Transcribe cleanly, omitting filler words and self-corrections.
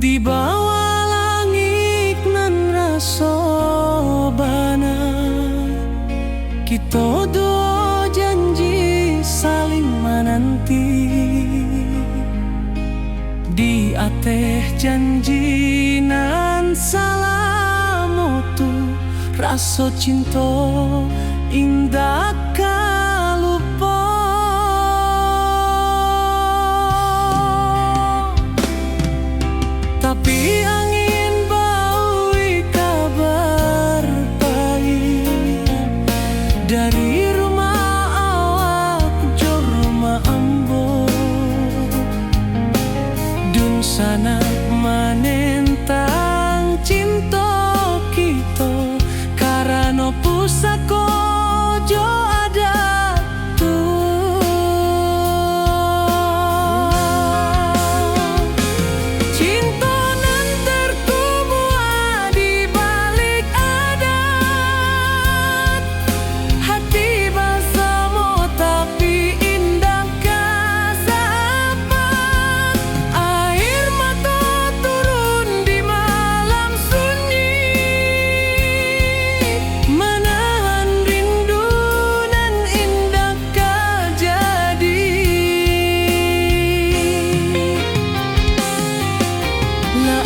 Di bawah langit nan rasobana, kita dua janji saling menanti. Di ateh janji nan salamu tu rasa cinta indah kalupa. Tapi angin baui kabar pahit dari rumah awak jor rumah ambo. Dun sana menentang cinta kita karena pusako jo ada tuh. Cinta nan terkubur di balik adat, hati bersama tapi indah kasapat. Air mata turun di malam sunyi, menahan rindu nan indah kejadi. La